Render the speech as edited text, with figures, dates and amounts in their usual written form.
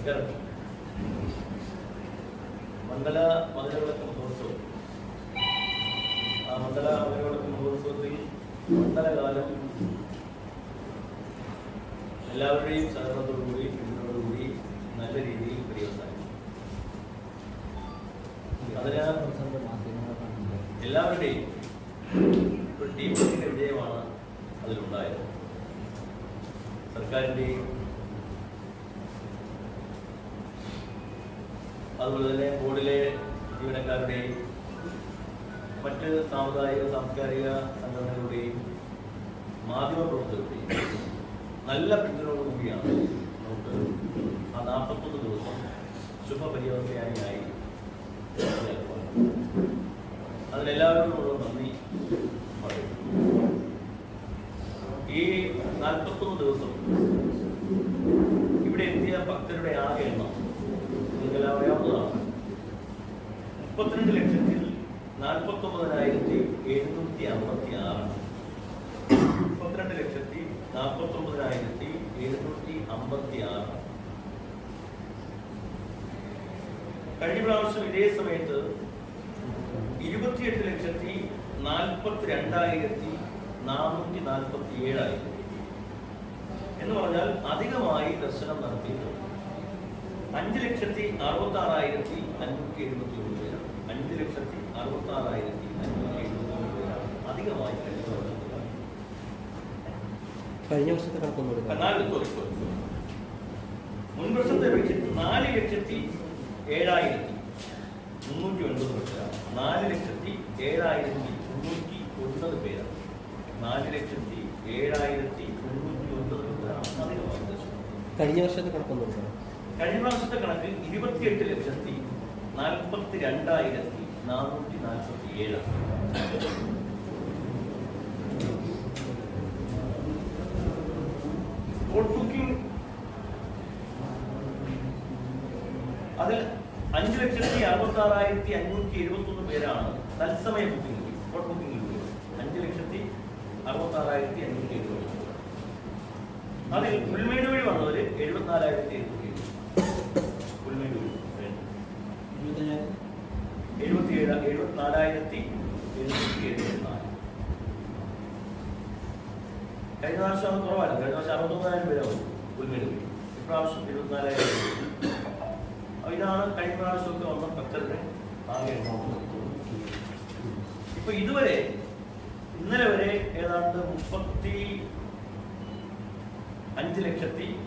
നമസ്കാരം. മണ്ഡല മകരവിളക്ക് മഹോത്സവം, ആ മണ്ഡല മകരവിളക്ക് മഹോത്സവത്തിൽ മണ്ഡലകാലം എല്ലാവരുടെയും സഹകരണത്തോടുകൂടി പിന്തുണയോടുകൂടി നല്ല രീതിയിൽ പര്യവസാനിച്ചു. അതിന് എല്ലാവരുടെയും ഒരു ടീമിന്റെ വിജയമാണ് അതിലുണ്ടായത്. സർക്കാരിൻ്റെയും അതുപോലെ തന്നെ ബോർഡിലെ ജീവനക്കാരുടെയും മറ്റ് സാമുദായിക സാംസ്കാരിക സംഘടനകളുടെയും മാധ്യമപ്രവർത്തകരുടെയും നല്ല പിന്തുണയോടുകൂടിയാണ് നമുക്ക് ആ 41 ദിവസം ശുഭപര്യവസാനിയായി അതിനെല്ലാവരോടും നന്ദി പറയുന്നു. ഈ 41 ദിവസം ഇവിടെ എത്തിയ ഭക്തരുടെ ആകെ എണ്ണം നിങ്ങൾക്കെല്ലാം അറിയാവുന്നതാണ്. 32,49,756. 32,49,756. കഴിഞ്ഞ പ്രാവശ്യം ഇതേ സമയത്ത് 28,42,447 എന്ന് പറഞ്ഞാൽ അധികമായി ദർശനം നടത്തിയിട്ടുണ്ട്. 5,66,571 പേരാണ്. 5,66,571 പേരാണ് അധികമായി കഴിഞ്ഞ വർഷത്തെ കണക്കൊന്നും മുൻ വർഷത്തെ അപേക്ഷിച്ച് 4,07,309 പേരാണ്. 4,07,309 പേരാണ്. 4,07,309 പേരാണ് അധികമായി ദർശനം. കഴിഞ്ഞ വർഷത്തെ കണക്കൊന്നും കഴിഞ്ഞ പ്രാവശ്യത്തെ കണക്ക് 28,42,447. സ്പോട്ട് ബുക്കിംഗ് അതിൽ 5,66,571 പേരാണ് തത്സമയ ബുക്കിംഗ്. Spot booking 5,66,571. അതിൽ ഉൾമേട് വഴി വന്നവര് 74,707. ഉൾമേട് വഴി 74,774. കഴിഞ്ഞ പ്രാവശ്യം കുറവായിരുന്നു. കഴിഞ്ഞ പ്രാവശ്യം 69,000 പേരാവും ഉൾമേട് വഴി. ഇപ്രാവശ്യം 74,000. ഇതാണ് കഴിഞ്ഞ പ്രാവശ്യമൊക്കെ വന്ന ഭക്തരുടെ ആകെ എണ്ണം. ഇപ്പൊ ഇതുവരെ ഇന്നലെ വരെ ഏതാണ്ട് 35,30,000